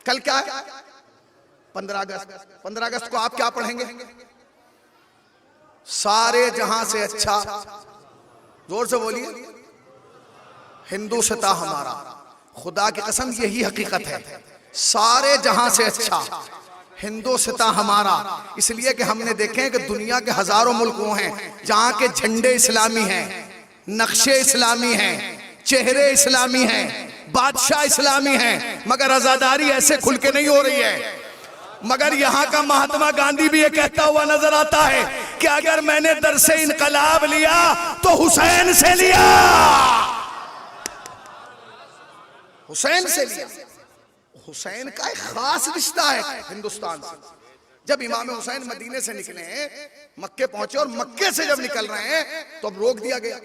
कल क्या है? 15 अगस्त। 15 अगस्त को आप क्या पढ़ेंगे? सारे जहां से अच्छा, जोर से बोलिए, हिंदुस्तान हमारा। खुदा की कसम यही हकीकत है, सारे जहां से अच्छा हिंदुस्तान हमारा। इसलिए कि हमने देखे हैं कि दुनिया के हजारों मुल्क वो हैं जहां के झंडे इस्लामी हैं, नक्शे इस्लामी हैं, चेहरे इस्लामी हैं, बादशाह इस्लामी हैं, मगर आजादारी ऐसे खुल के नहीं हो रही है। मगर यहां का महात्मा गांधी भी ये कहता हुआ नजर आता है कि अगर मैंने दरसे इनकलाब लिया तो हुसैन से लिया, हुसैन से लिया। हुसैन का एक खास रिश्ता है हिंदुस्तान से। जब इमाम हुसैन मदीने से निकले हैं, मक्के पहुंचे, और मक्के से जब निकल रहे हैं तो अब रोक दिया गया।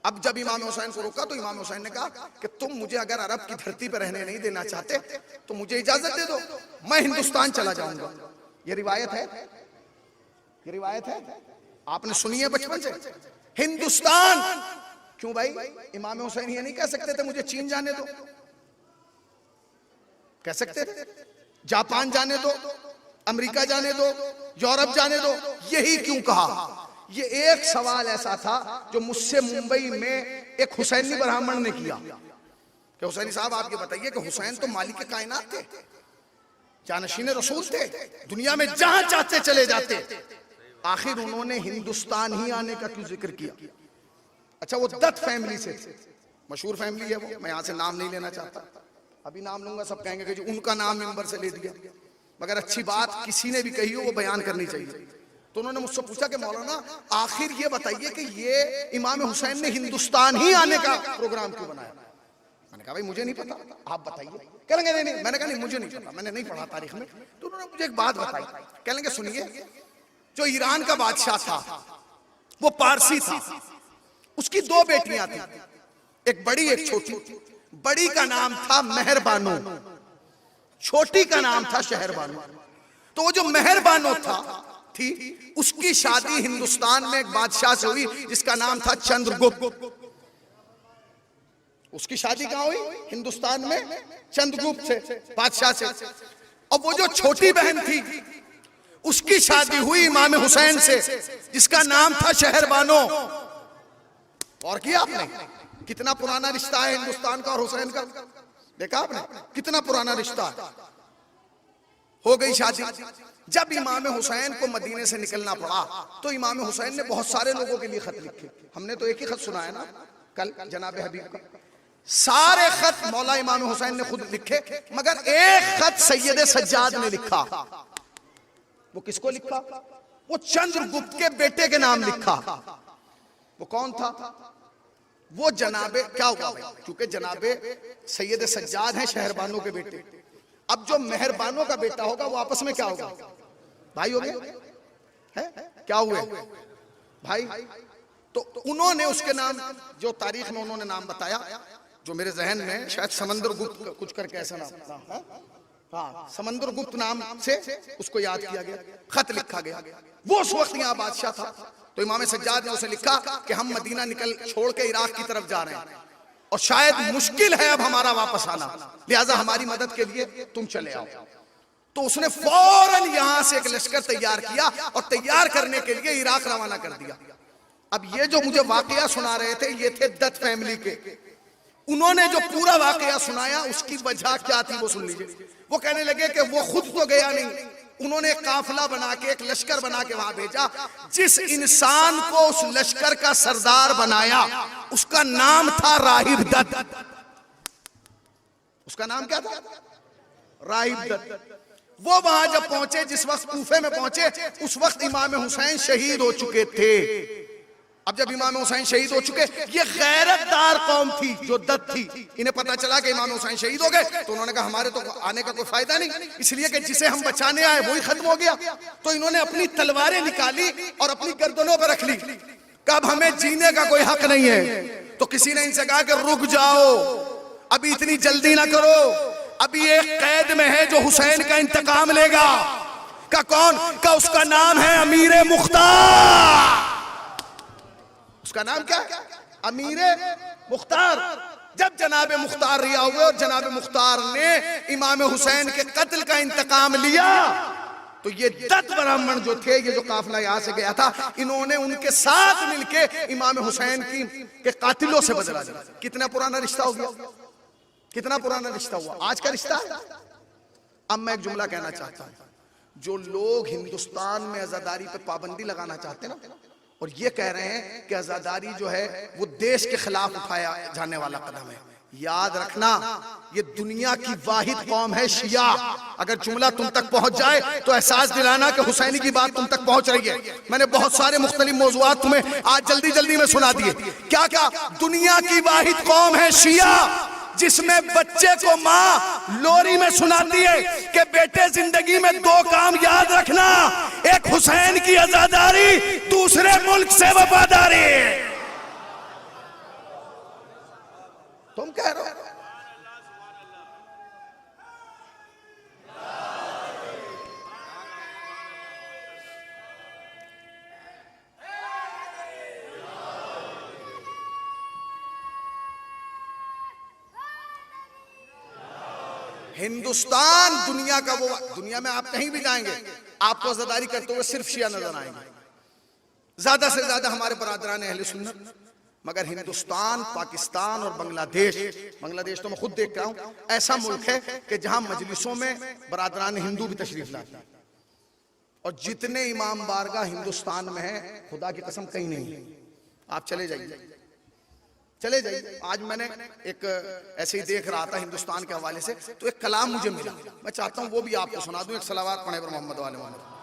अब जब इमाम हुसैन को रोका तो इमाम हुसैन ने कहा कि तुम मुझे अगर अरब की धरती पर रहने नहीं देना चाहते तो मुझे इजाजत दे दो, मैं हिंदुस्तान चला जाऊंगा। ये रिवायत है, ये रिवायत है, आपने सुनी है बचपन से। हिंदुस्तान क्यों भाई? इमाम हुसैन ये नहीं कह सकते थे मुझे चीन जाने दो? कह सकते थे जापान जाने दो, अमेरिका जाने दो, यूरोप जाने दो। यही क्यों कहा? ये एक सवाल ऐसा था जो मुझसे मुंबई में एक हुसैनी ब्राह्मण ने किया कि हुसैनी साहब आप ये बताइए कि हुसैन तो मालिक कायनात थे, जानशीन रसूल थे, दुनिया में जहां चाहते चले जाते, आखिर उन्होंने हिंदुस्तान ही आने का क्यों जिक्र किया? अच्छा, वो दत्त फैमिली से थे, मशहूर फैमिली है वो, मैं यहां से नाम नहीं लेना चाहता, अभी नाम लूंगा सब कहेंगे कि जो उनका नाम मिंबर से ले दिया। मगर अच्छी बात किसी ने भी कही हो वो बयान करनी चाहिए। तो उन्होंने मुझसे पूछा कि मौलाना आखिर ये बताइए कि ये इमाम हुसैन ने हिंदुस्तान ही आने का प्रोग्राम क्यों बनाया? मैंने कहा भाई मुझे नहीं पता, आप बताइए। कहेंगे नहीं नहीं, मैंने कहा नहीं मुझे नहीं पता, मैंने नहीं पढ़ा तारीख में। तो उन्होंने मुझे एक बात बताई, कहेंगे सुनिए, जो ईरान का बादशाह था वो पारसी था, उसकी 2 बेटियां थी, एक बड़ी एक छोटी। बड़ी का नाम था मेहरबानो, छोटी का नाम था शहरबानो। तो वो जो मेहरबानो थी उसकी शादी हिंदुस्तान में एक बादशाह से हुई जिसका नाम था चंद्रगुप्त। उसकी शादी कहां हुई? हिंदुस्तान में चंद्रगुप्त से, बादशाह से। और वो जो छोटी बहन थी उसकी शादी हुई इमाम हुसैन से जिसका नाम था शहरबानो। और किया आपने? कितना पुराना रिश्ता है हिंदुस्तान का और हुसैन का, देखा आपने कितना पुराना रिश्ता है। हो गई शादी। जब इमाम हुसैन को मदीने से निकलना पड़ा तो इमाम हुसैन ने बहुत सारे लोगों के लिए खत लिखे। हमने तो एक ही खत सुनाया ना कल जनाब हबीब का, सारे खत मौला इमाम हुसैन ने खुद लिखे, मगर एक खत सैयद सज्जाद ने लिखा। वो किसको लिखा? वो चंद्रगुप्त के बेटे के नाम लिखा। वो कौन था? वो जनाबे, क्या हुआ भाई, क्योंकि जनाबे सैयद सज्जाद हैं शहरबानों के बेटे। अब जो मेहरबानों का बेटा होगा वो आपस में क्या होगा? भाई हो गए हैं? क्या हुए भाई? तो उन्होंने उसके नाम, जो तारीख में उन्होंने नाम बताया, जो मेरे जहन में शायद समंदरगुप्त कुछ करके ऐसा नाम है, हाँ समंदरगुप्त नाम से उसको याद किया गया, खत लिखा गया। वो उस वक्त यहाँ बादशाह था। तो इमाम सज्जाद ने उसे लिखा कि हम मदीना निकल छोड़ के इराक की तरफ जा रहे हैं और शायद मुश्किल है अब हमारा वापस आना, लिहाजा हमारी मदद के लिए तुम चले आओ। तो उसने फौरन यहां से एक लश्कर तैयार किया और तैयार करने के लिए इराक रवाना कर दिया। अब ये जो मुझे वाकया सुना रहे थे ये थे दत्त फैमिली के। उन्होंने जो पूरा वाकया सुनाया उसकी वजह क्या थी वो सुन लीजिए। वो कहने लगे कि वो खुद तो गया नहीं, उन्होंने एक काफिला बना के, एक लश्कर बना के वहां भेजा। जिस इंसान को उस लश्कर का सरदार बनाया उसका नाम था राहिब दत्त। उसका नाम क्या था? राहिब दत्त। वो वहां जब पहुंचे, जिस वक्त कूफे में पहुंचे, उस वक्त इमाम हुसैन शहीद हो चुके थे। अब जब इमाम हुसैन शहीद हो चुके, ये गैरतदार कौम थी जो दत्त थी, इन्हें पता चला कि इमाम हुसैन शहीद हो गए, तो उन्होंने कहा हमारे तो आने का कोई फायदा नहीं, इसलिए कि जिसे हम बचाने आए वही खत्म हो गया। तो इन्होंने अपनी तलवारें निकाली और अपनी गर्दनों पर रख ली। कब हमें जीने का कोई हक नहीं है। तो किसी ने इनसे कहा कि रुक जाओ, अभी इतनी जल्दी ना करो, अभी एक कैद में है जो हुसैन का इंतकाम लेगा। का कौन? का उसका नाम है अमीर मुख्तार। उसका नाम क्या है? अमीर मुख्तार। जब जनाब मुख्तार रिहा हुए और जनाब मुख्तार ने इमाम हुसैन के कत्ल का इंतकाम लिया, तो ये 10 ब्राह्मण जो थे, ये जो काफिला यहां से गया था, इन्होंने उनके साथ मिलके इमाम हुसैन के कातिलों से बदला लिया। कितना पुराना रिश्ता हो गया, कितना पुराना रिश्ता हुआ, आज का रिश्ता है। अब मैं एक जुमला कहना चाहता हूं, जो लोग हिंदुस्तान में आजादारी पे पाबंदी लगाना चाहते हैं ना, और ये कह रहे हैं कि आजादारी जो है वो देश के खिलाफ उठाया जाने वाला कदम है, याद रखना ये दुनिया की वाहिद कौम है शिया। अगर जुमला तुम तक पहुंच जाए तो एहसास दिलाना कि हुसैनी की बात तुम तक पहुंच रही है। मैंने बहुत सारे मुख्तलिफ मौज़ूआत तुम्हें आज जल्दी जल्दी में सुना दिए। क्या क्या? दुनिया की वाहिद कौम है शिया, जिसमें बच्चे को माँ लोरी में सुनाती है कि बेटे जिंदगी में 2 काम याद रखना, एक हुसैन की आजादारी, दूसरे मुल्क से वफादारी। तुम कह रहे हो हिंदुस्तान दुनिया का वो, दुनिया में आप कहीं भी जाएंगे आपको आजादारी करते हुए सिर्फ शिया नजर आएंगे, ज्यादा से ज्यादा हमारे बरादरान अहले सुन्नत। मगर हिंदुस्तान, पाकिस्तान और बांग्लादेश तो मैं खुद देख रहा हूं, ऐसा मुल्क है कि जहां मजलिसों में बरादरान हिंदू भी तशरीफ लाते हैं, और जितने इमाम बारगाह हिंदुस्तान में है, खुदा की कसम कहीं नहीं है। आप चले जाइए, चले जाइए। आज मैंने एक ऐसे ही देख रहा था हिंदुस्तान के हवाले से, तो एक कलाम मुझे मिला, मैं चाहता हूं वो भी आपको सुना दूं। एक सलावात पढ़े पर मोहम्मद वाले मोहम्मद।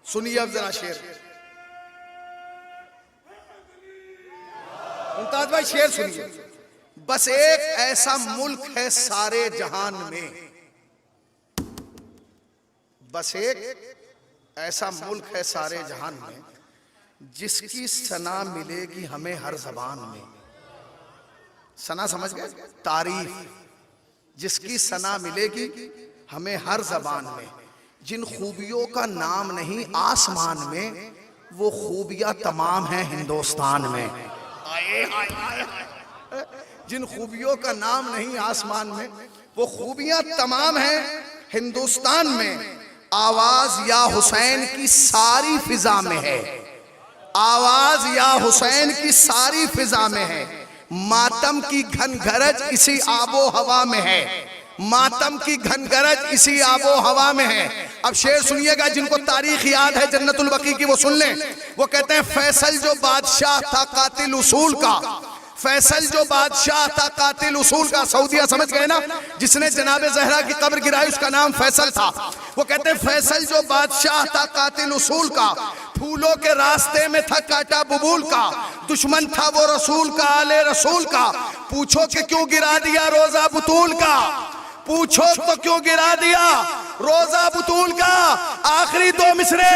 सुनिए अब जरा शेर, मुमताज भाई शेर सुनिए। बस एक ऐसा मुल्क है सारे जहान में, बस एक ऐसा मुल्क है सारे जहान में, जिसकी सना मिलेगी हमें हर जबान में। सना समझ गए? तारीफ, जिसकी सना मिलेगी हमें हर जबान में। जिन खूबियों का नाम नहीं आसमान में, वो खूबियां तमाम हैं हिंदुस्तान में। जिन खूबियों का नाम नहीं आसमान में, वो खूबियां तमाम हैं हिंदुस्तान में। आवाज या हुसैन की सारी फिजा में है, आवाज या हुसैन की सारी फिजा में है। मातम की घनगरज इसी आबो हवा में है, मातम की घनगरज इसी आबो हवा में है। अब शेर सुनिएगा, जिनको तारीख याद है जन्नतुल बकी की वो सुन लें। वो कहते हैं, फैसल जो बादशाह था कातिल उसूल का, फैसल जो बादशाह था कातिल उसूल का। सऊदिया समझ गए ना, जिसने जनाब जहरा की कब्र गिराई उसका नाम फैसल था। वो कहते हैं, फैसल जो बादशाह था कातिल उसूल का, फूलों के रास्ते में था काटा बबूल का, दुश्मन था वो रसूल का आले रसूल का। पूछो कि क्यों गिरा दिया रोजा बुतूल का, पूछो तो क्यों गिरा दिया रोजा बुतूल का। आखिरी 2 मिसरे,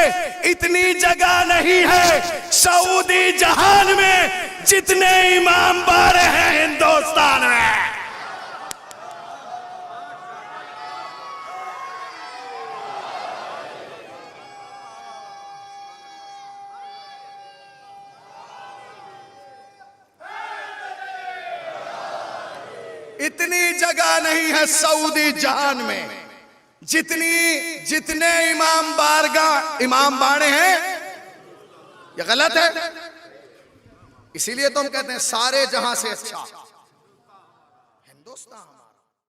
इतनी जगह नहीं है सऊदी जहान में जितने इमाम बारे हैं हिंदुस्तान में। इतनी जगह नहीं है सऊदी जहान में जितने इमाम बाड़े हैं। ये गलत है, इसीलिए तो हम कहते हैं सारे जहां से अच्छा हिंदुस्तान हमारा।